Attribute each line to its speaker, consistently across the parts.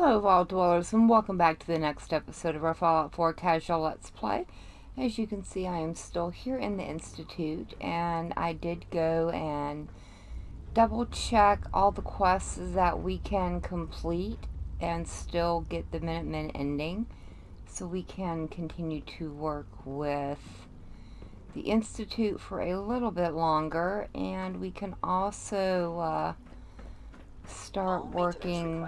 Speaker 1: Hello, Vault Dwellers, and welcome back to the next episode of our Fallout 4 Casual Let's Play. As you can see, I am still here in the Institute, and I did go and double check all the quests that we can complete and still get the Minutemen ending, so we can continue to work with the Institute for a little bit longer, and we can also start working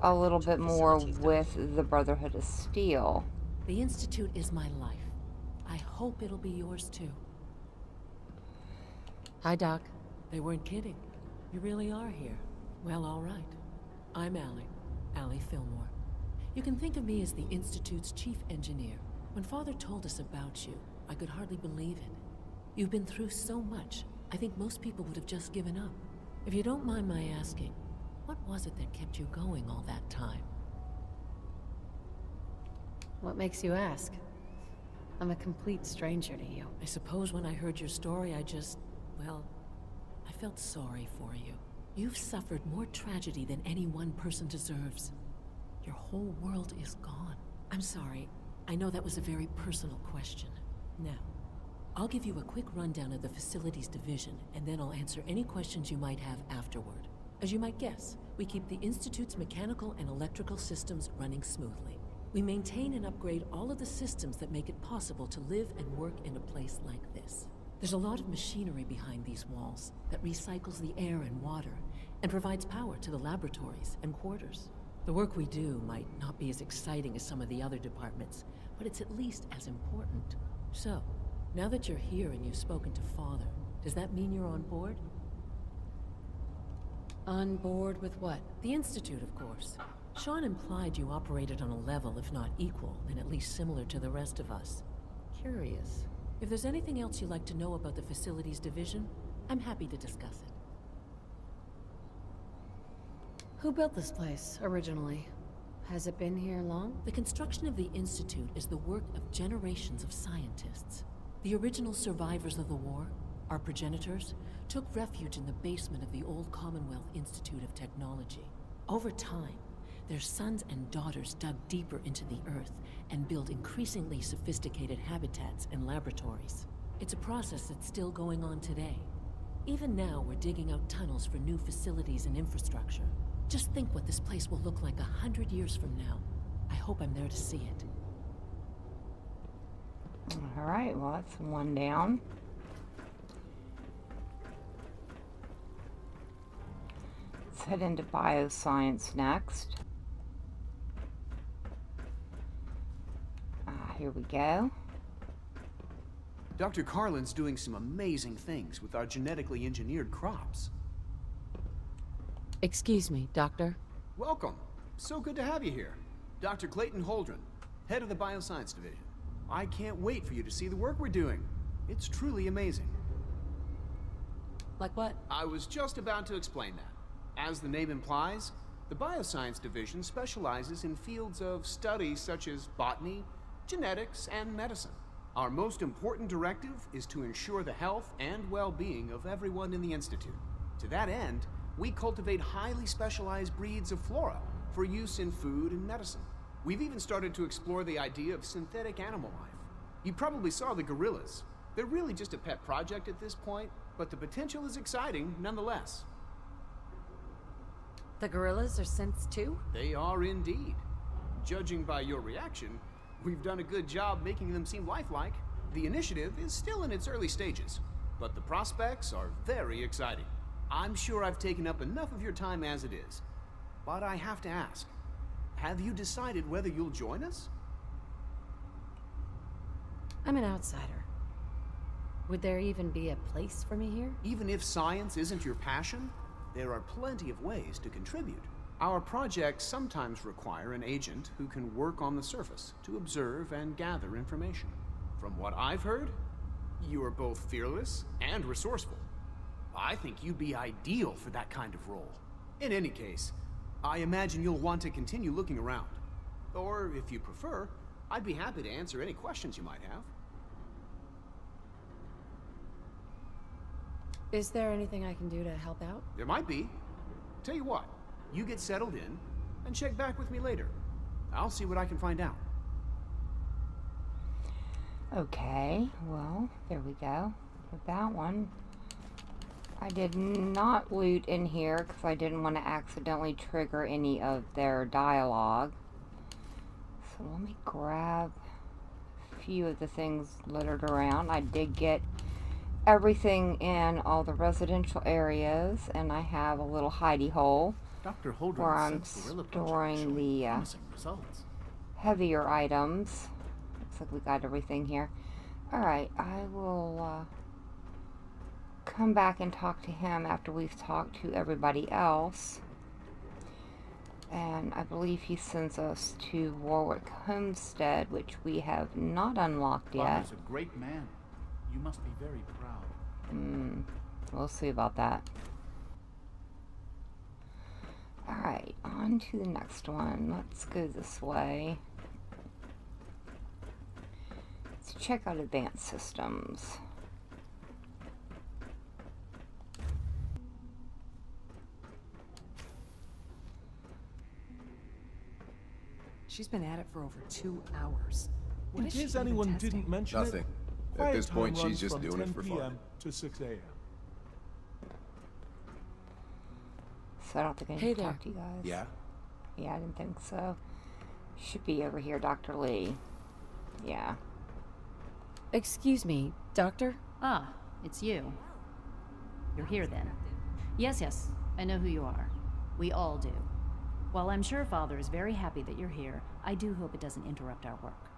Speaker 1: a little bit more with the Brotherhood of Steel.
Speaker 2: The Institute is my life. I hope it'll be yours too. Hi, Doc. They weren't kidding. You really are here. Well, all right. I'm Allie Fillmore. You can think of me as the Institute's chief engineer. When Father told us about you, I could hardly believe it. You've been through so much, I think most people would have just given up. If you don't mind my asking, what was it that kept you going all that time?
Speaker 3: What makes you ask? I'm a complete stranger to you.
Speaker 2: I suppose when I heard your story, I felt sorry for you. You've suffered more tragedy than any one person deserves. Your whole world is gone. I'm sorry. I know that was a very personal question. Now, I'll give you a quick rundown of the Facilities Division, and then I'll answer any questions you might have afterward. As you might guess, we keep the Institute's mechanical and electrical systems running smoothly. We maintain and upgrade all of the systems that make it possible to live and work in a place like this. There's a lot of machinery behind these walls that recycles the air and water and provides power to the laboratories and quarters. The work we do might not be as exciting as some of the other departments, but it's at least as important. So, now that you're here and you've spoken to Father, does that mean you're on board?
Speaker 3: On board with what?
Speaker 2: The Institute, of course. Sean implied you operated on a level, if not equal, and at least similar to the rest of us. Curious. If there's anything else you'd like to know about the Facilities Division, I'm happy to discuss it.
Speaker 3: Who built this place, originally? Has it been here long?
Speaker 2: The construction of the Institute is the work of generations of scientists. The original survivors of the war, our progenitors, took refuge in the basement of the old Commonwealth Institute of Technology. Over time, their sons and daughters dug deeper into the earth and built increasingly sophisticated habitats and laboratories. It's a process that's still going on today. Even now, we're digging out tunnels for new facilities and infrastructure. Just think what this place will look like 100 years from now. I hope I'm there to see it.
Speaker 1: Alright, well that's one down. Let's head into bioscience next. Here we go.
Speaker 4: Dr. Carlin's doing some amazing things with our genetically engineered crops.
Speaker 3: Excuse me, Doctor.
Speaker 4: Welcome. So good to have you here. Dr. Clayton Holdren, head of the Bioscience Division. I can't wait for you to see the work we're doing. It's truly amazing.
Speaker 3: Like what?
Speaker 4: I was just about to explain that. As the name implies, the Bioscience Division specializes in fields of study such as botany, genetics, and medicine. Our most important directive is to ensure the health and well-being of everyone in the Institute. To that end, we cultivate highly specialized breeds of flora for use in food and medicine. We've even started to explore the idea of synthetic animal life. You probably saw the gorillas. They're really just a pet project at this point, but the potential is exciting nonetheless.
Speaker 3: The gorillas are synths too?
Speaker 4: They are indeed. Judging by your reaction, we've done a good job making them seem lifelike. The initiative is still in its early stages, but the prospects are very exciting. I'm sure I've taken up enough of your time as it is, but I have to ask, have you decided whether you'll join us?
Speaker 3: I'm an outsider. Would there even be a place for me here?
Speaker 4: Even if science isn't your passion, there are plenty of ways to contribute. Our projects sometimes require an agent who can work on the surface to observe and gather information. From what I've heard, you are both fearless and resourceful. I think you'd be ideal for that kind of role. In any case, I imagine you'll want to continue looking around. Or, if you prefer, I'd be happy to answer any questions you might have.
Speaker 3: Is there anything I can do to help out?
Speaker 4: There might be. Tell you what, you get settled in, and check back with me later. I'll see what I can find out.
Speaker 1: Okay, well, there we go. With that one, I did not loot in here because I didn't want to accidentally trigger any of their dialogue. So let me grab a few of the things littered around. I did get everything in all the residential areas, and I have a little hidey hole where I'm storing the heavier items. Looks like we got everything here. Alright, I will come back and talk to him after we've talked to everybody else. And I believe he sends us to Warwick Homestead, which we have not unlocked yet.
Speaker 5: Father's a great man. You must be very proud.
Speaker 1: We'll see about that. Alright, on to the next one. Let's go this way. Let's check out advanced systems.
Speaker 6: She's been at it for over 2 hours. What
Speaker 7: In
Speaker 6: is she
Speaker 7: case
Speaker 6: even
Speaker 7: anyone
Speaker 6: testing?
Speaker 7: didn't mention
Speaker 8: Nothing.
Speaker 7: it,
Speaker 8: At this
Speaker 7: quiet
Speaker 8: point,
Speaker 7: time
Speaker 8: she's
Speaker 7: runs
Speaker 8: just
Speaker 7: from
Speaker 8: doing it
Speaker 7: 10
Speaker 8: for
Speaker 7: p.m.
Speaker 8: fun.
Speaker 7: to 6 a.m.
Speaker 1: So I don't think I need
Speaker 6: Hey
Speaker 1: to
Speaker 6: there.
Speaker 1: talk to you guys.
Speaker 8: Yeah?
Speaker 1: Yeah, I didn't think so. Should be over here, Dr. Lee. Yeah.
Speaker 3: Excuse me, Doctor?
Speaker 9: Ah, it's you. You're here then. Yes, I know who you are. We all do. While I'm sure Father is very happy that you're here, I do hope it doesn't interrupt our work.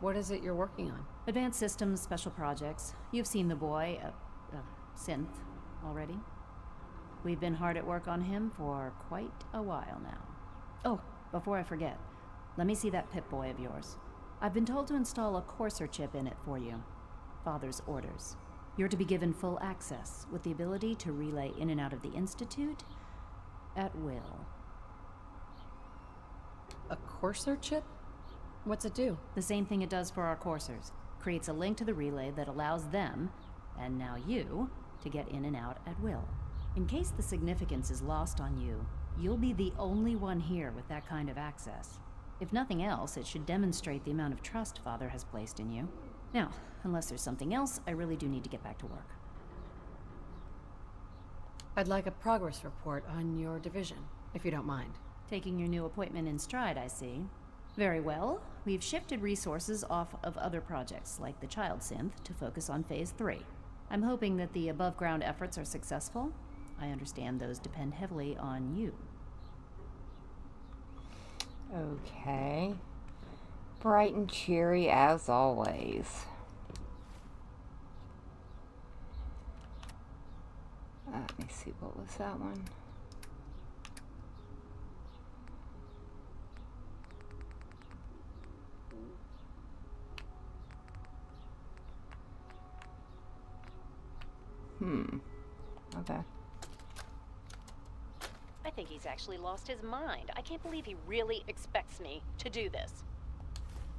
Speaker 3: What is it you're working on?
Speaker 9: Advanced Systems, Special Projects. You've seen the boy, Synth, already. We've been hard at work on him for quite a while now. Oh, before I forget, let me see that Pip-Boy of yours. I've been told to install a courser chip in it for you. Father's orders. You're to be given full access, with the ability to relay in and out of the Institute at will.
Speaker 3: A courser chip? What's it do?
Speaker 9: The same thing it does for our coursers. Creates a link to the relay that allows them, and now you, to get in and out at will. In case the significance is lost on you, you'll be the only one here with that kind of access. If nothing else, it should demonstrate the amount of trust Father has placed in you. Now, unless there's something else, I really do need to get back to work.
Speaker 3: I'd like a progress report on your division, if you don't mind.
Speaker 9: Taking your new appointment in stride, I see. Very well. We've shifted resources off of other projects, like the Child Synth, to focus on Phase 3. I'm hoping that the above-ground efforts are successful. I understand those depend heavily on you.
Speaker 1: Okay. Bright and cheery as always. Let me see, what was that one? Okay.
Speaker 10: I think he's actually lost his mind. I can't believe he really expects me to do this.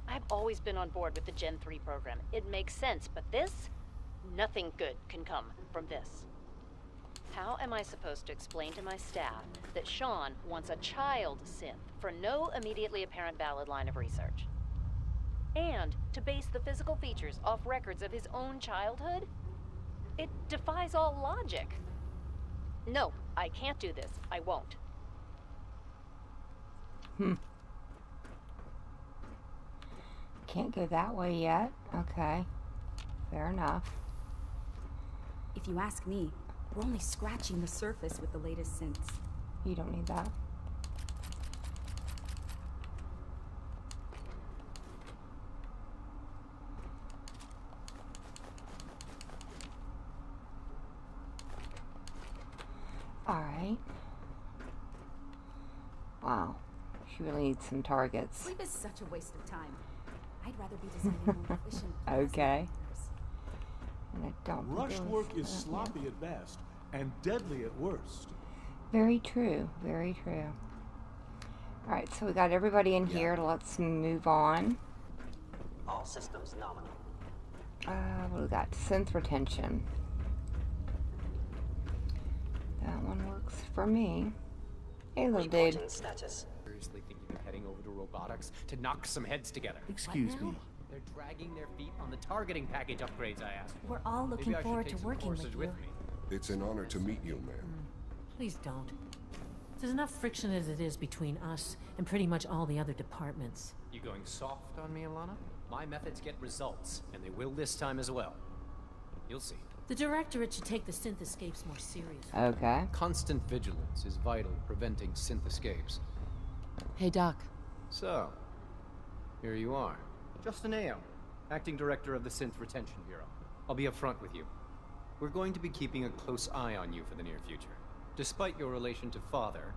Speaker 10: I've always been on board with the Gen 3 program. It makes sense, but this? Nothing good can come from this. How am I supposed to explain to my staff that Sean wants a child synth for no immediately apparent valid line of research? And to base the physical features off records of his own childhood? It defies all logic. No, I can't do this. I won't.
Speaker 1: Can't go that way yet. Okay. Fair enough.
Speaker 11: If you ask me, we're only scratching the surface with the latest synths.
Speaker 1: You don't need that. Alright. Wow. She really needs some targets.
Speaker 11: Sleep is such a waste of time. I'd rather be designing more efficient.
Speaker 1: Okay. And I don't think
Speaker 7: Rushed
Speaker 1: there was-
Speaker 7: work is sloppy at best and deadly at worst.
Speaker 1: Very true. Very true. Alright, so we got everybody in here. Let's move on.
Speaker 12: All systems nominal.
Speaker 1: What do we got? Synth retention. That one works for me. Hey, little dude.
Speaker 12: Reporting status.
Speaker 8: Seriously thinking of heading over to robotics to knock some heads together.
Speaker 5: Excuse me.
Speaker 8: They're dragging their feet on the targeting package upgrades I asked for.
Speaker 11: We're all looking
Speaker 8: Maybe I should
Speaker 11: forward
Speaker 8: take
Speaker 11: to
Speaker 8: some
Speaker 11: working
Speaker 8: courses
Speaker 11: with you.
Speaker 8: me.
Speaker 13: It's an honor to meet you, ma'am.
Speaker 2: Please don't. There's enough friction as it is between us and pretty much all the other departments.
Speaker 8: You going soft on me, Alana? My methods get results, and they will this time as well. You'll see.
Speaker 2: The Directorate should take the synth escapes more seriously.
Speaker 1: Okay.
Speaker 8: Constant vigilance is vital in preventing synth escapes.
Speaker 6: Hey, Doc.
Speaker 8: So, here you are. Justin Ayo, Acting Director of the Synth Retention Bureau. I'll be upfront with you. We're going to be keeping a close eye on you for the near future. Despite your relation to Father,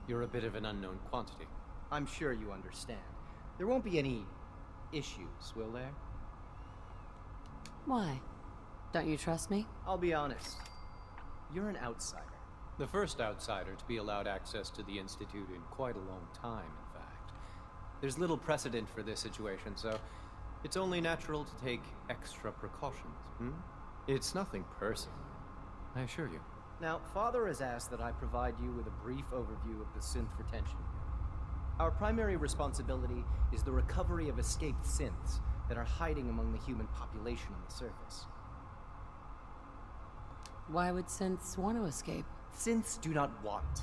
Speaker 8: you're a bit of an unknown quantity. I'm sure you understand. There won't be any issues, will there?
Speaker 6: Why? Don't you trust me?
Speaker 8: I'll be honest. You're an outsider. The first outsider to be allowed access to the Institute in quite a long time, in fact. There's little precedent for this situation, so it's only natural to take extra precautions, It's nothing personal, I assure you. Now, Father has asked that I provide you with a brief overview of the synth retention. Our primary responsibility is the recovery of escaped synths that are hiding among the human population on the surface.
Speaker 6: Why would synths want to escape?
Speaker 8: Synths do not want.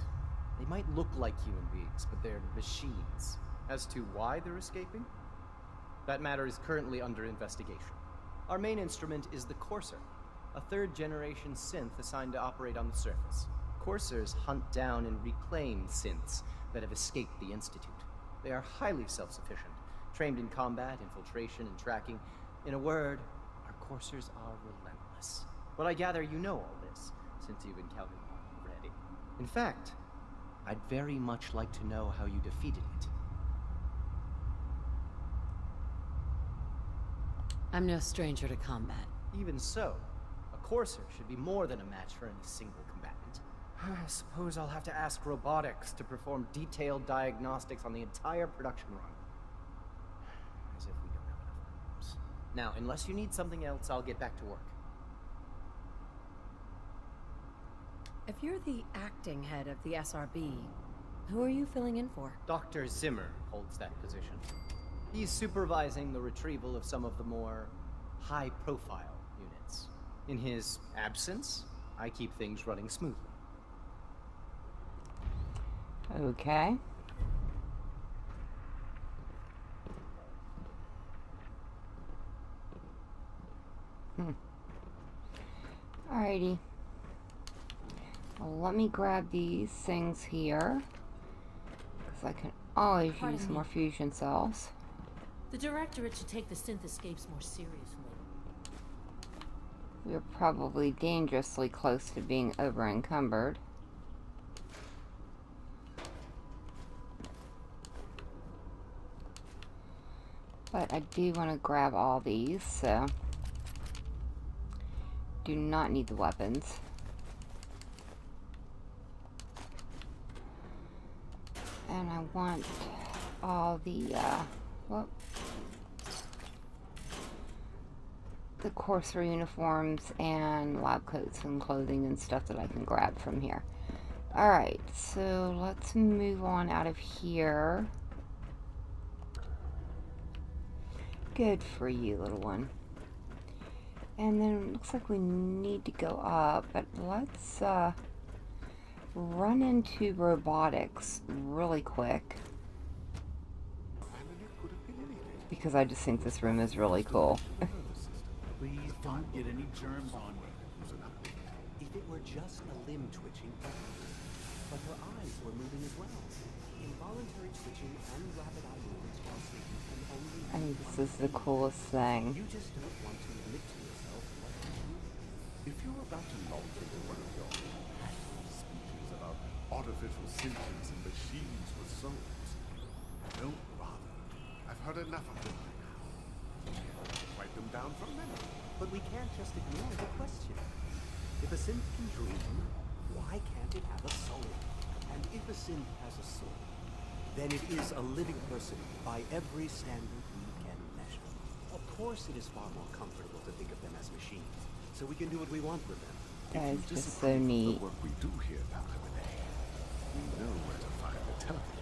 Speaker 8: They might look like human beings, but they're machines. As to why they're escaping? That matter is currently under investigation. Our main instrument is the Courser, a third-generation synth assigned to operate on the surface. Coursers hunt down and reclaim synths that have escaped the Institute. They are highly self-sufficient, trained in combat, infiltration, and tracking. In a word, our Coursers are relentless. But I gather you know all this, since you've encountered one already. In fact, I'd very much like to know how you defeated it.
Speaker 6: I'm no stranger to combat.
Speaker 8: Even so, a Courser should be more than a match for any single combatant. I suppose I'll have to ask robotics to perform detailed diagnostics on the entire production run. As if we don't have enough problems. Now, unless you need something else, I'll get back to work.
Speaker 3: If you're the acting head of the SRB, who are you filling in for?
Speaker 8: Dr. Zimmer holds that position. He's supervising the retrieval of some of the more high-profile units. In his absence, I keep things running smoothly.
Speaker 1: Okay. Alrighty. Well, let me grab these things here, because I can always use more fusion cells.
Speaker 2: The Directorate should take the synth escapes more seriously.
Speaker 1: We're probably dangerously close to being over-encumbered. But I do want to grab all these, so do not need the weapons. And I want all the, the Courser uniforms and lab coats and clothing and stuff that I can grab from here. Alright, so let's move on out of here. Good for you, little one. And then it looks like we need to go up, but let's run into robotics really quick, because I just think this room is really cool.
Speaker 5: Please don't get any germs on me.
Speaker 12: If it were just a limb twitching, but her eyes were moving as well. Involuntary twitching and rapid eye movements while sleeping can only...
Speaker 1: I think this is the coolest thing.
Speaker 12: You just don't want to admit to yourself what you do.
Speaker 13: If you're about to launch into one of your speeches about artificial sentience and machines with souls, don't bother. I've heard enough of them by now. Write them down from memory.
Speaker 12: But we can't just ignore the question. If a synth can dream, why can't it have a soul? And if a synth has a soul, then it is a living person by every standard we can measure. Of course it is far more comfortable to think of them as machines, so we can do what we want with them.
Speaker 1: That is just so neat.
Speaker 13: The work we do here, Dr. Renee. You know where to find the telephone.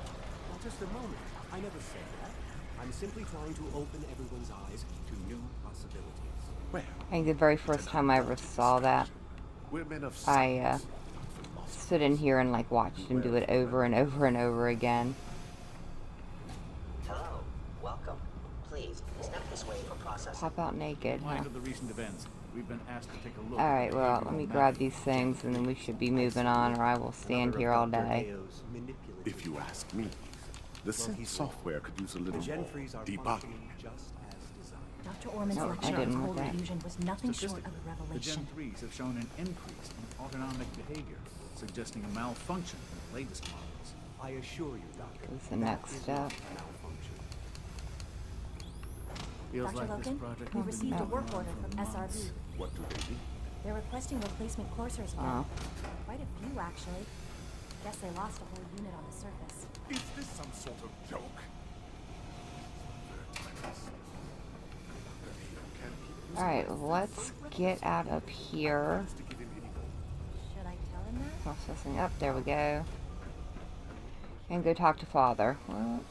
Speaker 12: Now, just a moment. I never said that. I'm simply trying to open everyone's eyes to new possibilities.
Speaker 13: Well,
Speaker 1: I think the very first time I ever saw that,
Speaker 13: we're men of
Speaker 1: I
Speaker 13: science.
Speaker 1: stood in here and like watched him do it over and over and over again.
Speaker 14: Hello, welcome. Please step this way for processing.
Speaker 1: Pop out naked,
Speaker 5: In
Speaker 1: huh?
Speaker 5: light of the recent events, we've been asked to take a look.
Speaker 1: Alright, well, let me grab these things and then we should be moving on, or I will stand here all day.
Speaker 13: If you ask me, the synth software could use a little more debugging.
Speaker 11: Dr. Orman's
Speaker 1: No, I
Speaker 11: lecture
Speaker 1: didn't
Speaker 11: on
Speaker 1: want
Speaker 11: cold
Speaker 1: that.
Speaker 11: fusion was nothing short of a
Speaker 5: The
Speaker 11: revelation.
Speaker 5: Gen 3s have shown an increase in autonomic behavior, suggesting a malfunction in the latest models.
Speaker 12: I assure you, Doctor.
Speaker 1: What's the next step?
Speaker 5: Feels
Speaker 11: Dr.
Speaker 5: like
Speaker 11: Logan,
Speaker 5: this project
Speaker 11: we
Speaker 5: has been
Speaker 11: received a
Speaker 5: going
Speaker 11: work
Speaker 5: on
Speaker 11: order
Speaker 5: for
Speaker 11: from
Speaker 5: months.
Speaker 11: SRB.
Speaker 13: What do they do?
Speaker 11: They're requesting replacement coursers
Speaker 1: Oh.
Speaker 11: now. Quite a few, actually. Guess they lost a whole unit on the surface.
Speaker 13: Is this some sort of joke?
Speaker 1: Alright, let's get out of here.
Speaker 11: Should I tell him that?
Speaker 1: Processing up, there we go. And go talk to Father. Well,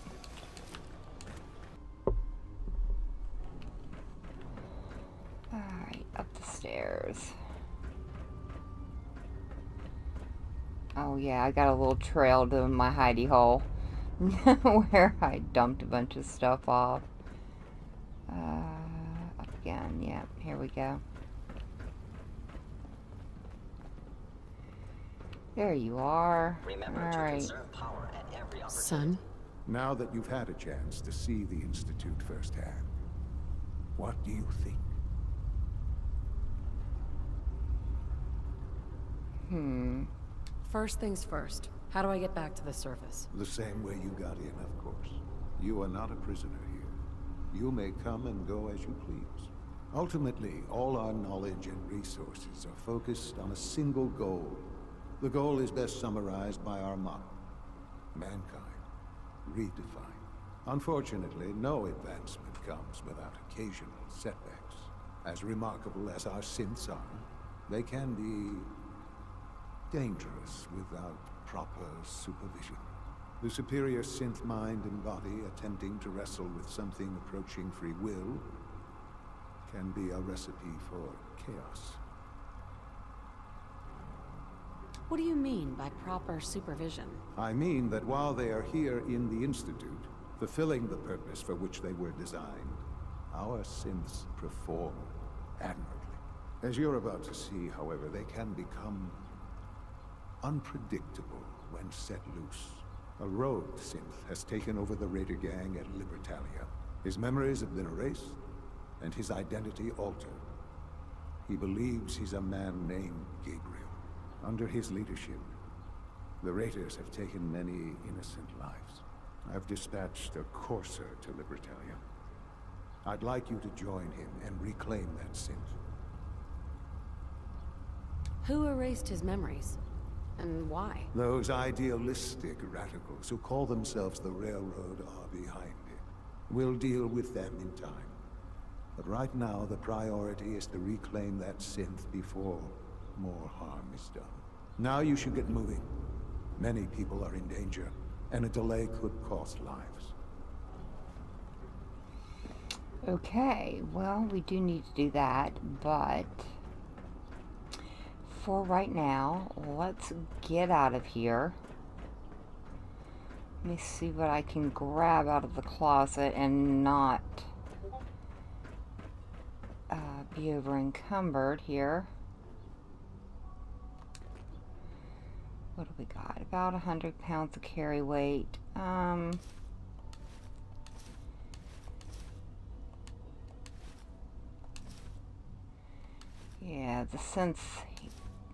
Speaker 1: alright, up the stairs. Oh yeah, I got a little trail to my hidey hole where I dumped a bunch of stuff off. Up again, yeah, here we go. There you are.
Speaker 14: Remember to
Speaker 1: Alright.
Speaker 14: conserve power at every opportunity.
Speaker 2: Son?
Speaker 15: Now that you've had a chance to see the Institute firsthand, what do you think?
Speaker 3: First things first. How do I get back to the surface?
Speaker 15: The same way you got in, of course. You are not a prisoner here. You may come and go as you please. Ultimately, all our knowledge and resources are focused on a single goal. The goal is best summarized by our motto: mankind, redefined. Unfortunately, no advancement comes without occasional setbacks. As remarkable as our synths are, they can be dangerous without proper supervision. The superior synth mind and body attempting to wrestle with something approaching free will can be a recipe for chaos.
Speaker 3: What do you mean by proper supervision?
Speaker 15: I mean that while they are here in the Institute, fulfilling the purpose for which they were designed, our synths perform admirably. As you're about to see, however, they can become unpredictable when set loose. A rogue synth has taken over the raider gang at Libertalia. His memories have been erased, and his identity altered. He believes he's a man named Gabriel. Under his leadership, the raiders have taken many innocent lives. I've dispatched a courser to Libertalia. I'd like you to join him and reclaim that synth.
Speaker 3: Who erased his memories? And why?
Speaker 15: Those idealistic radicals who call themselves the Railroad are behind it. We'll deal with them in time. But right now, the priority is to reclaim that synth before more harm is done. Now you should get moving. Many people are in danger, and a delay could cost lives.
Speaker 1: Okay, well, we do need to do that, but for right now, let's get out of here. Let me see what I can grab out of the closet and not be over encumbered here. What do we got? About 100 pounds of carry weight. Yeah, the synth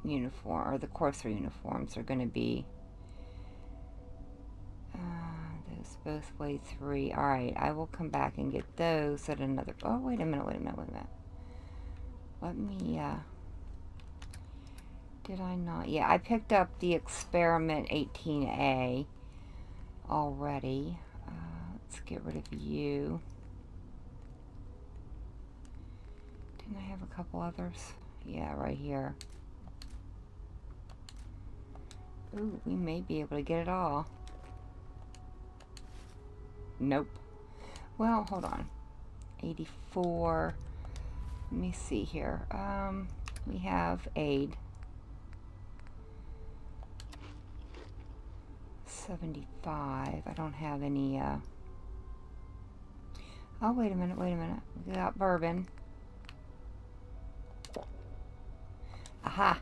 Speaker 1: uniform, or the courser uniforms, are going to be those both weigh 3. Alright, I will come back and get those at another... Oh, wait a minute. Let me, did I not? Yeah, I picked up the Experiment 18A already. Let's get rid of you. Didn't I have a couple others? Yeah, right here. Ooh, we may be able to get it all. Nope. Well, hold on. 84. Let me see here. We have aid. 75. I don't have any, Oh, wait a minute, wait a minute. We got bourbon. Aha!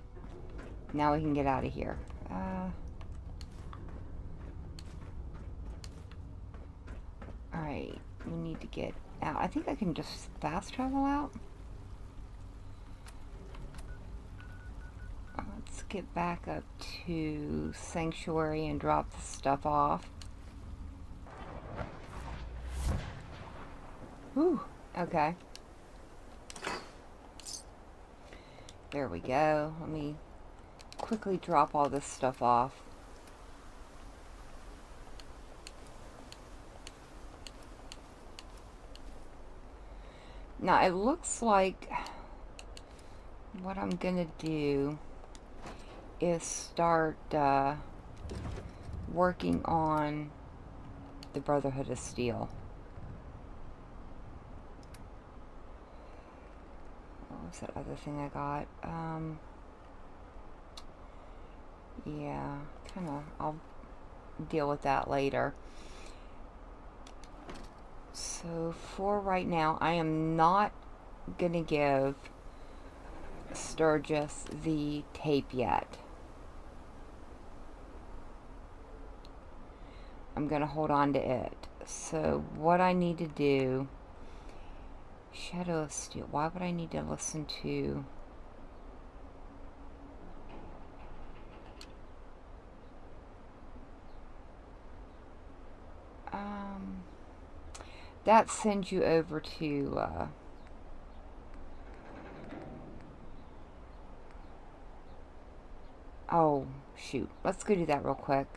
Speaker 1: Now we can get out of here. Alright, we need to get out. I think I can just fast travel out. Let's get back up to Sanctuary and drop the stuff off. Whew, okay. There we go. Let me quickly drop all this stuff off. Now, it looks like what I'm gonna do is start working on the Brotherhood of Steel. What was that other thing I got? Yeah, I'll deal with that later. So for right now, I am not gonna give Sturgis the tape yet. I'm gonna hold on to it. So what I need to do, Shadow of Steel, why would I need to listen to that sends you over to oh shoot, let's go do that real quick.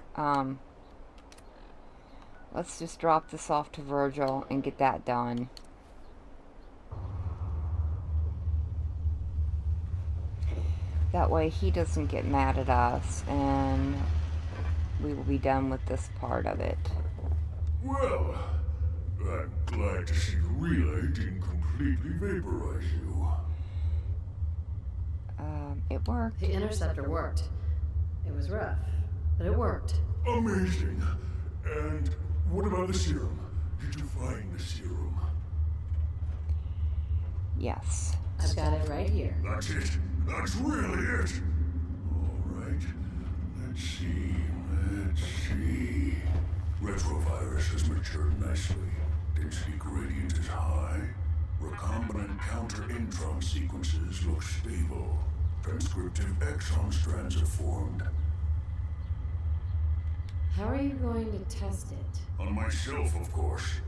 Speaker 1: Let's just drop this off to Virgil and get that done. That way he doesn't get mad at us and we will be done with this part of it.
Speaker 13: Well, I'm glad to see the relay didn't completely vaporize you.
Speaker 1: It worked.
Speaker 3: The interceptor worked. It was rough, but it worked.
Speaker 13: Amazing. And what about the serum? Did you find the serum?
Speaker 1: Yes.
Speaker 3: I've got it right here.
Speaker 13: That's it. That's really it. All right. Let's see. Retrovirus has matured nicely. Density gradient is high. Recombinant counter-intron sequences look stable. Transcriptive exon strands are formed.
Speaker 3: How are you going to test it?
Speaker 13: On myself, of course.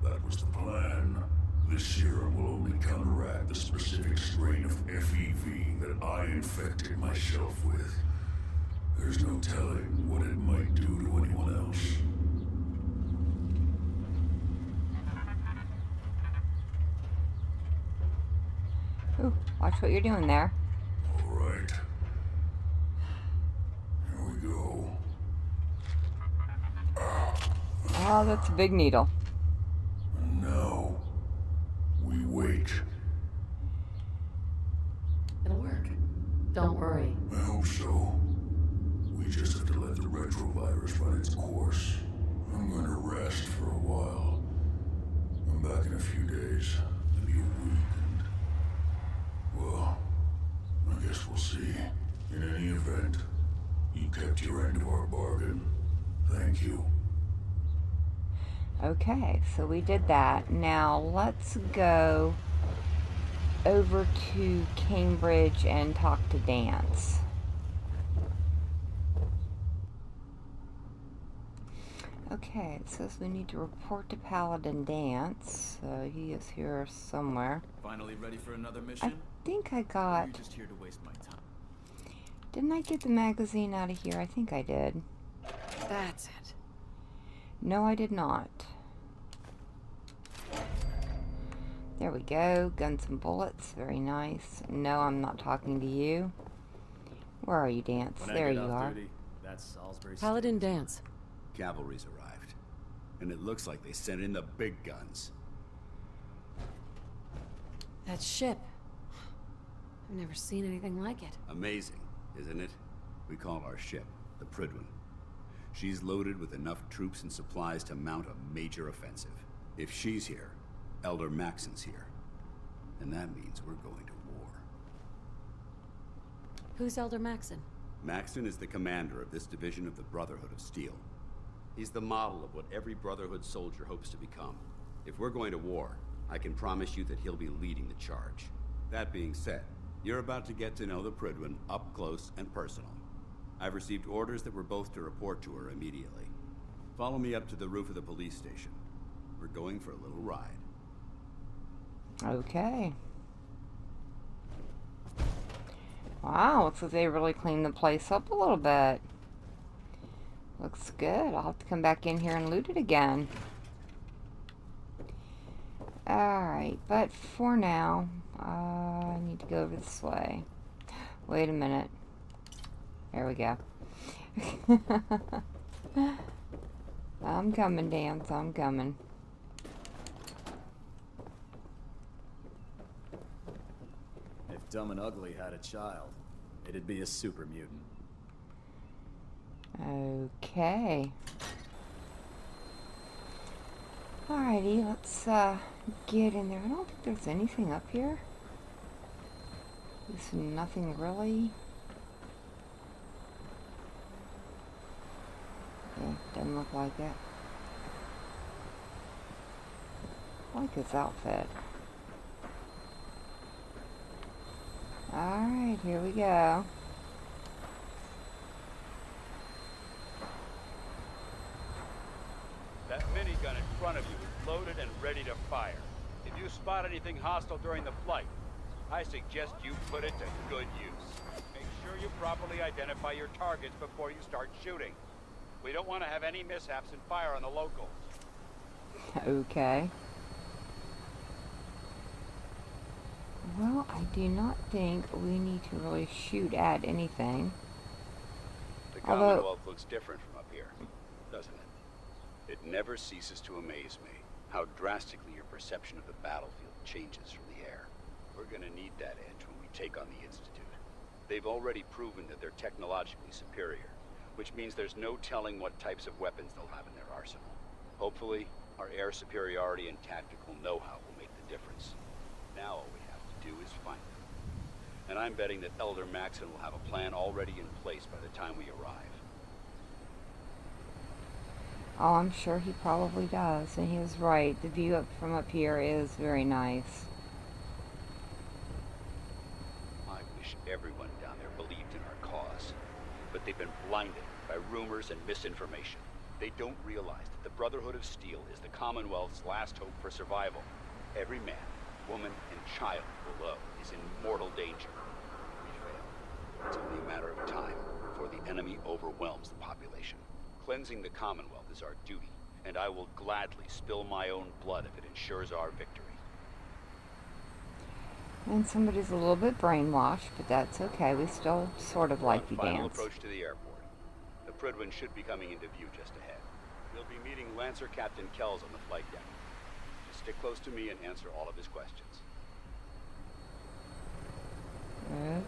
Speaker 13: That was the plan. This serum will only counteract the specific strain of FEV that I infected myself with. There's no telling what it might do to anyone else.
Speaker 1: Ooh, watch what you're doing there.
Speaker 13: All right. Here we go.
Speaker 1: Oh, that's a big needle.
Speaker 13: And now, we wait.
Speaker 3: It'll work. Don't worry.
Speaker 13: I hope so. We just have to let the retrovirus run its course. I'm going to rest for a while. I'm back in a few days, maybe a week, and... well, I guess we'll see. In any event, you kept your end of our bargain. Thank you.
Speaker 1: Okay, so we did that. Now let's go over to Cambridge and talk to Danse. Okay, it says we need to report to Paladin Danse. So he is here somewhere.
Speaker 16: Finally ready for another mission?
Speaker 1: I think I got...
Speaker 16: Or are you just here to waste my time?
Speaker 1: Didn't I get the magazine out of here? I think I did.
Speaker 3: That's it.
Speaker 1: No, I did not. There we go. Guns and bullets. Very nice. No, I'm not talking to you. Where are you, Danse? There you are.
Speaker 16: That's Salisbury.
Speaker 3: Paladin Danse.
Speaker 17: Cavalry's arrived. And it looks like they sent in the big guns.
Speaker 3: That ship. I've never seen anything like it.
Speaker 17: Amazing, isn't it? We call our ship the Prydwen. She's loaded with enough troops and supplies to mount a major offensive. If she's here, Elder Maxon's here. And that means we're going to war.
Speaker 3: Who's Elder Maxon?
Speaker 17: Maxon is the commander of this division of the Brotherhood of Steel. He's the model of what every Brotherhood soldier hopes to become. If we're going to war, I can promise you that he'll be leading the charge. That being said, you're about to get to know the Prydwen up close and personal. I've received orders that we're both to report to her immediately. Follow me up to the roof of the police station. We're going for a little ride.
Speaker 1: Okay. Wow, looks like they really cleaned the place up a little bit. Looks good. I'll have to come back in here and loot it again. Alright, but for now, I need to go over this way. Wait a minute. There we go. I'm coming, Danse. I'm coming.
Speaker 16: If Dumb and Ugly had a child, it'd be a super mutant.
Speaker 1: Okay. Alrighty, let's get in there. I don't think there's anything up here. There's nothing really. Yeah, doesn't look like it. I like his outfit. Alright, here we go.
Speaker 18: That minigun in front of you is loaded and ready to fire. If you spot anything hostile during the flight, I suggest you put it to good use. Make sure you properly identify your targets before you start shooting. We don't want to have any mishaps and fire on the locals.
Speaker 1: Okay. Well, I do not think we need to really shoot at anything.
Speaker 18: The Commonwealth looks different from up here, doesn't it? It never ceases to amaze me how drastically your perception of the battlefield changes from the air. We're gonna need that edge when we take on the Institute. They've already proven that they're technologically superior, which means there's no telling what types of weapons they'll have in their arsenal. Hopefully, our air superiority and tactical know-how will make the difference. Now all we have to do is find them. And I'm betting that Elder Maxon will have a plan already in place by the time we arrive.
Speaker 1: Oh, I'm sure he probably does, and he was right. The view from up here is very nice.
Speaker 18: I wish everyone down there believed in our cause, but they've been blinded by rumors and misinformation. They don't realize that the Brotherhood of Steel is the Commonwealth's last hope for survival. Every man, woman, and child below is in mortal danger. If we fail, it's only a matter of time before the enemy overwhelms the population. Cleansing the Commonwealth is our duty, and I will gladly spill my own blood if it ensures our victory.
Speaker 1: And somebody's a little bit brainwashed, but that's okay. We still sort of like you,
Speaker 18: Final
Speaker 1: Danse.
Speaker 18: approach to the airport. The Prydwen should be coming into view just ahead. We'll be meeting Lancer Captain Kells on the flight deck. Just stick close to me and answer all of his questions.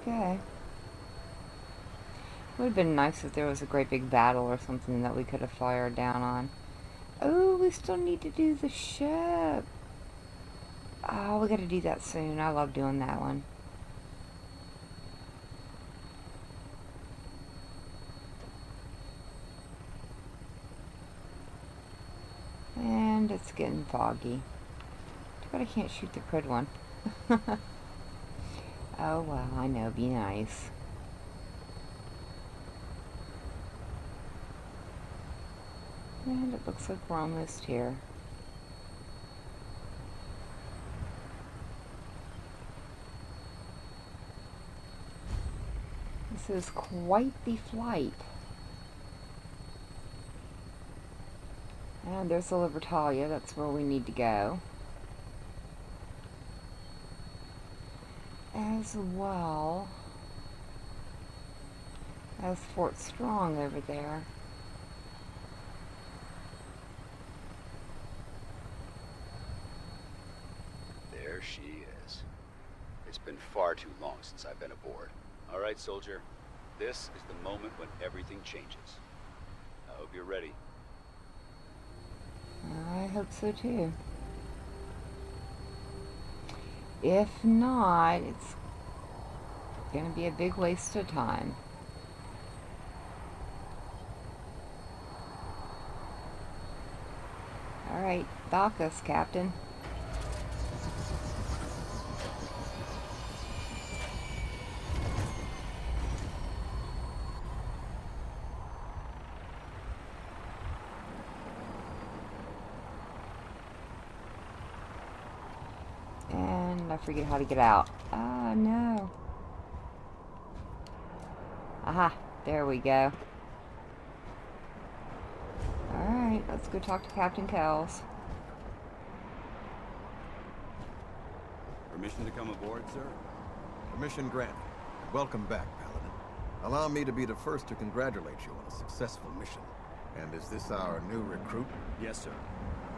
Speaker 1: Okay. It would have been nice if there was a great big battle or something that we could have fired down on. Oh, we still need to do the ship. Oh, we gotta do that soon. I love doing that one. And it's getting foggy. Too bad I can't shoot the Prydwen. Oh well, I know, be nice. And it looks like we're almost here. This is quite the flight. And there's the Libertalia, that's where we need to go. As well That's Fort Strong over there.
Speaker 18: There she is. It's been far too long since I've been aboard. All right, soldier. This is the moment when everything changes. I hope you're ready.
Speaker 1: I hope so too. If not, it's going to be a big waste of time. Alright, dock us, Captain. And I forget how to get out. Oh, no. Aha, there we go. Alright, let's go talk to Captain Kells.
Speaker 19: Permission to come aboard, sir?
Speaker 20: Permission granted. Welcome back, Paladin. Allow me to be the first to congratulate you on a successful mission. And is this our new recruit?
Speaker 17: Yes, sir.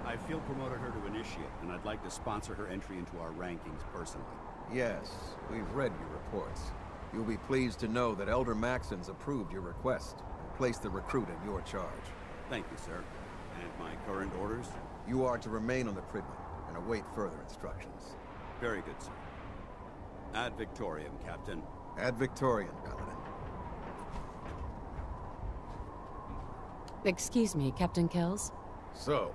Speaker 17: I field promoted her to initiate, and I'd like to sponsor her entry into our rankings personally.
Speaker 20: Yes, we've read your reports. You'll be pleased to know that Elder Maxon's approved your request and placed the recruit in your charge.
Speaker 17: Thank you, sir. And my current orders?
Speaker 20: You are to remain on the Pridman and await further instructions.
Speaker 17: Very good, sir. Ad Victoriam, Captain.
Speaker 20: Ad Victoriam, Paladin.
Speaker 3: Excuse me, Captain Kells?
Speaker 20: So,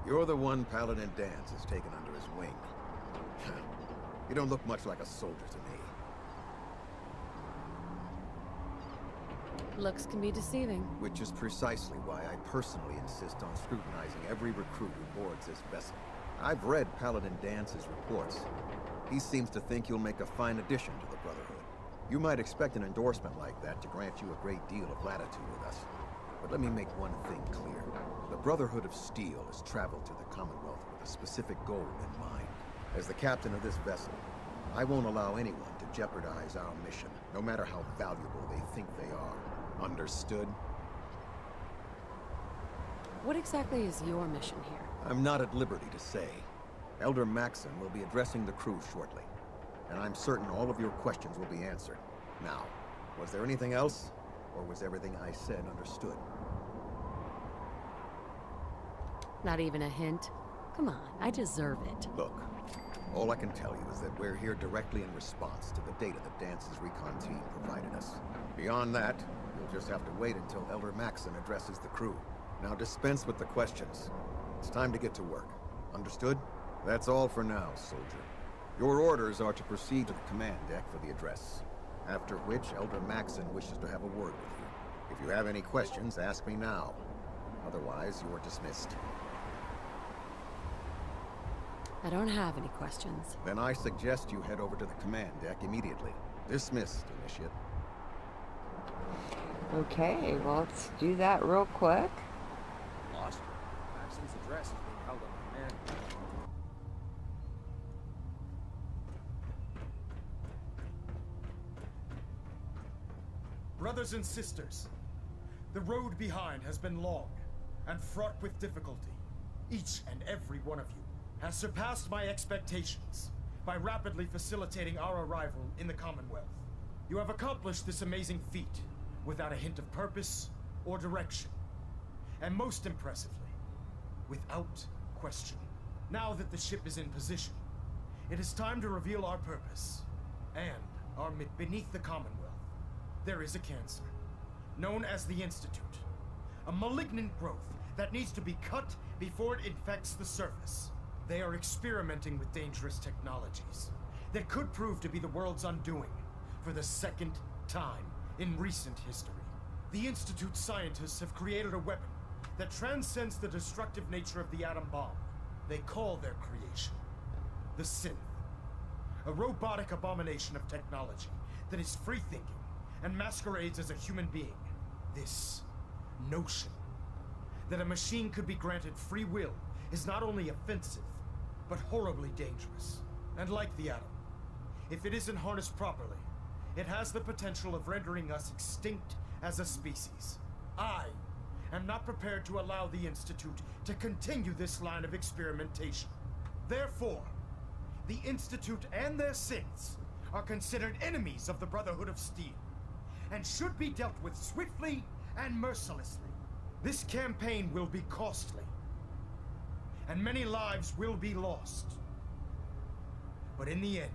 Speaker 20: you're the one Paladin Danse has taken under his wing. You don't look much like a soldier to me.
Speaker 3: Looks can be deceiving.
Speaker 20: Which is precisely why I personally insist on scrutinizing every recruit who boards this vessel. I've read Paladin Dance's reports. He seems to think you'll make a fine addition to the Brotherhood. You might expect an endorsement like that to grant you a great deal of latitude with us. But let me make one thing clear. The Brotherhood of Steel has traveled to the Commonwealth with a specific goal in mind. As the captain of this vessel, I won't allow anyone to jeopardize our mission, no matter how valuable they think they are. Understood?
Speaker 3: What exactly is your mission here?
Speaker 20: I'm not at liberty to say. Elder Maxon will be addressing the crew shortly, and I'm certain all of your questions will be answered. Now, was there anything else, or was everything I said understood?
Speaker 3: Not even a hint? Come on, I deserve it.
Speaker 20: Look, all I can tell you is that we're here directly in response to the data that Dance's recon team provided us. Beyond that, you'll just have to wait until Elder Maxon addresses the crew. Now dispense with the questions. It's time to get to work. Understood? That's all for now, soldier. Your orders are to proceed to the command deck for the address. After which, Elder Maxon wishes to have a word with you. If you have any questions, ask me now. Otherwise, you are dismissed.
Speaker 3: I don't have any questions.
Speaker 20: Then I suggest you head over to the command deck immediately. Dismissed, Initiate.
Speaker 1: Okay, well, let's do that real quick.
Speaker 21: Lost her. Maxon's address is being held on command.
Speaker 22: Brothers and sisters, the road behind has been long and fraught with difficulty. Each and every one of you has surpassed my expectations by rapidly facilitating our arrival in the Commonwealth. You have accomplished this amazing feat without a hint of purpose or direction. And most impressively, without question. Now that the ship is in position, it is time to reveal our purpose and our beneath the Commonwealth. There is a cancer, known as the Institute. A malignant growth that needs to be cut before it infects the surface. They are experimenting with dangerous technologies that could prove to be the world's undoing for the second time in recent history. The Institute scientists have created a weapon that transcends the destructive nature of the atom bomb. They call their creation the Synth, a robotic abomination of technology that is free-thinking and masquerades as a human being. This notion that a machine could be granted free will is not only offensive, but horribly dangerous. And like the atom, if it isn't harnessed properly, it has the potential of rendering us extinct as a species. I am not prepared to allow the Institute to continue this line of experimentation. Therefore, the Institute and their synths are considered enemies of the Brotherhood of Steel, and should be dealt with swiftly and mercilessly. This campaign will be costly, and many lives will be lost. But in the end,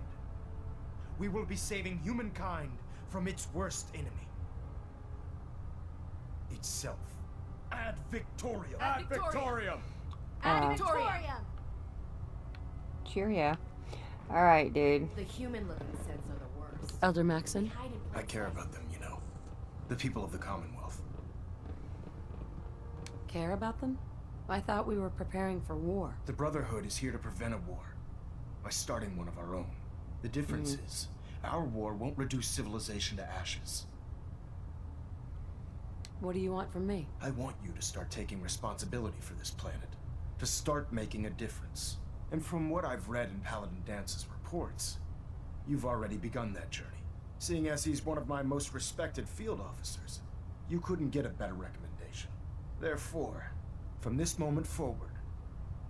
Speaker 22: we will be saving humankind from its worst enemy. Itself. Ad Victoriam!
Speaker 6: Ad Victoriam!
Speaker 1: Ad
Speaker 3: Victoriam!
Speaker 1: Cheerio. Alright, dude.
Speaker 3: The human-looking synths are the worst.
Speaker 2: Elder Maxon?
Speaker 22: I care about them, you know. The people of the Commonwealth.
Speaker 3: Care about them? I thought we were preparing for war.
Speaker 22: The Brotherhood is here to prevent a war by starting one of our own. The difference is, our war won't reduce civilization to ashes.
Speaker 3: What do you want from me?
Speaker 22: I want you to start taking responsibility for this planet. To start making a difference. And from what I've read in Paladin Dance's reports, you've already begun that journey. Seeing as he's one of my most respected field officers, you couldn't get a better recommendation. Therefore, from this moment forward,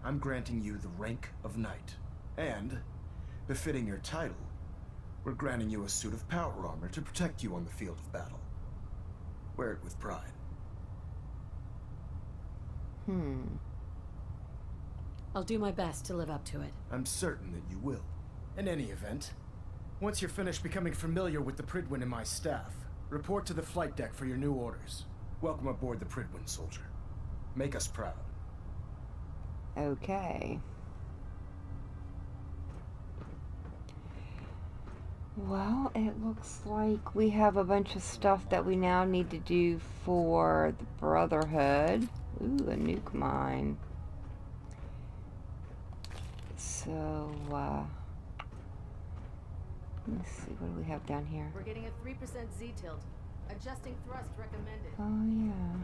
Speaker 22: I'm granting you the rank of Knight. And, befitting your title, we're granting you a suit of power armor to protect you on the field of battle. Wear it with pride.
Speaker 3: I'll do my best to live up to it.
Speaker 22: I'm certain that you will. In any event, once you're finished becoming familiar with the Pridwin and my staff, report to the flight deck for your new orders. Welcome aboard the Pridwin, soldier. Make us proud.
Speaker 1: Okay. Well, it looks like we have a bunch of stuff that we now need to do for the Brotherhood. Ooh, a nuke mine. So, let's see, what do we have down here?
Speaker 3: We're getting a 3% Z tilt. Adjusting thrust recommended.
Speaker 1: Oh, yeah.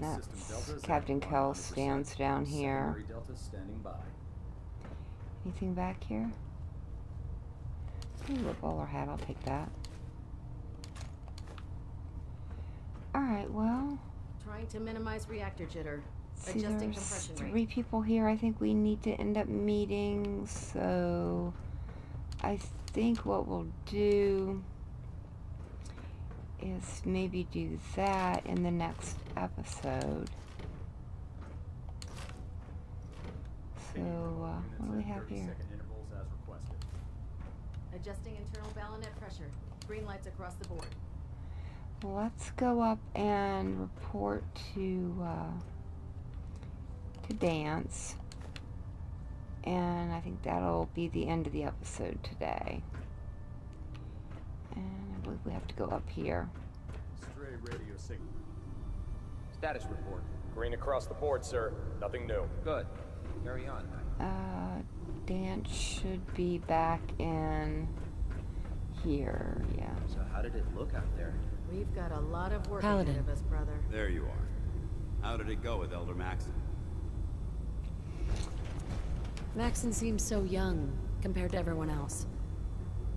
Speaker 1: That's Captain Kell stands down here. Anything back here? Ooh, a bowler hat, I'll take that. Alright, well.
Speaker 3: Trying to minimize reactor jitter.
Speaker 1: See,
Speaker 3: Adjusting
Speaker 1: there's
Speaker 3: compression rate.
Speaker 1: 3 people here I think we need to end up meeting, so I think what we'll do is maybe do that in the next episode. So, what do we have here?
Speaker 3: Adjusting internal bayonet pressure. Green lights across the board.
Speaker 1: Let's go up and report to Danse. And I think that'll be the end of the episode today. And I believe we have to go up here.
Speaker 21: Stray radio signal.
Speaker 4: Status report. Green across the board, sir. Nothing new. Good. Carry on.
Speaker 1: Danse should be back in here, yeah.
Speaker 4: So how did it look out there?
Speaker 3: We've got a lot of work
Speaker 2: Paladin.
Speaker 3: ahead of us, brother.
Speaker 17: There you are. How did it go with Elder Maxon?
Speaker 3: Maxon seems so young compared to everyone else.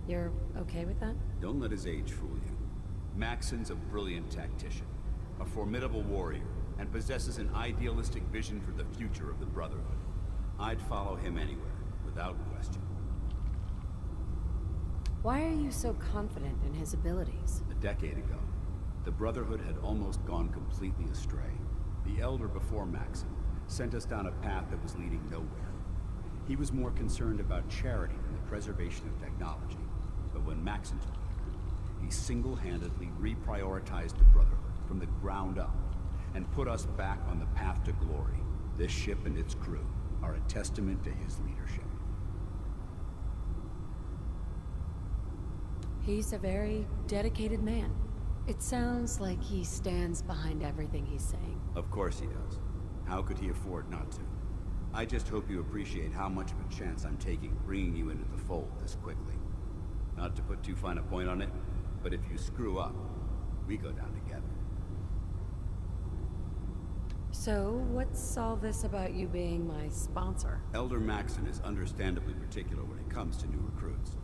Speaker 3: You're okay with that?
Speaker 17: Don't let his age fool you. Maxon's a brilliant tactician, a formidable warrior, and possesses an idealistic vision for the future of the Brotherhood. I'd follow him anywhere, without question.
Speaker 3: Why are you so confident in his abilities?
Speaker 17: A decade ago, the Brotherhood had almost gone completely astray. The Elder before Maxon sent us down a path that was leading nowhere. He was more concerned about charity than the preservation of technology. But when Maxon took over, he single-handedly reprioritized the Brotherhood from the ground up and put us back on the path to glory. This ship and its crew are a testament to his leadership.
Speaker 3: He's a very dedicated man. It sounds like he stands behind everything he's saying.
Speaker 17: Of course he does. How could he afford not to? I just hope you appreciate how much of a chance I'm taking bringing you into the fold this quickly. Not to put too fine a point on it, but if you screw up, we go down together.
Speaker 3: So, what's all this about you being my sponsor?
Speaker 17: Elder Maxon is understandably particular when it comes to new recruits.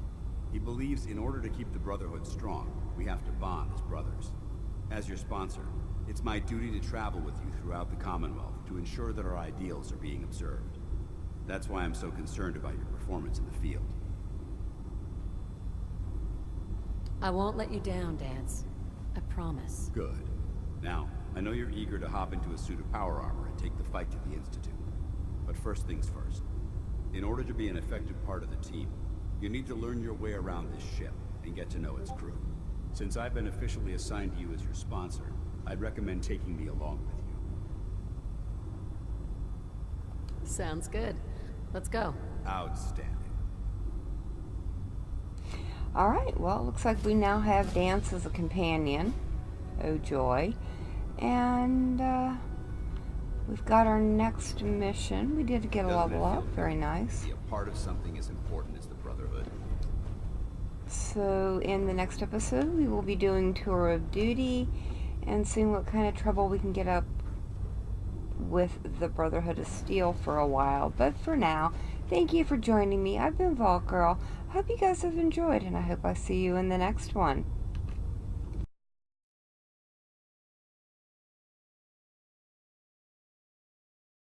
Speaker 17: He believes in order to keep the Brotherhood strong, we have to bond as brothers. As your sponsor, it's my duty to travel with you throughout the Commonwealth to ensure that our ideals are being observed. That's why I'm so concerned about your performance in the field.
Speaker 3: I won't let you down, Danse. I promise.
Speaker 17: Good. Now, I know you're eager to hop into a suit of power armor and take the fight to the Institute. But first things first. In order to be an effective part of the team, you need to learn your way around this ship and get to know its crew. Since I've been officially assigned to you as your sponsor, I'd recommend taking me along with you.
Speaker 3: Sounds good. Let's go.
Speaker 17: Outstanding.
Speaker 1: Alright, well, it looks like we now have Danse as a companion. Oh joy. And, we've got our next mission. We did get a level up. Very nice.
Speaker 17: Be a part of something as important as the Brotherhood.
Speaker 1: So, in the next episode, we will be doing Tour of Duty and seeing what kind of trouble we can get up with the Brotherhood of Steel for a while. But for now, thank you for joining me. I've been Vault Girl. I hope you guys have enjoyed, and I hope I see you in the next one.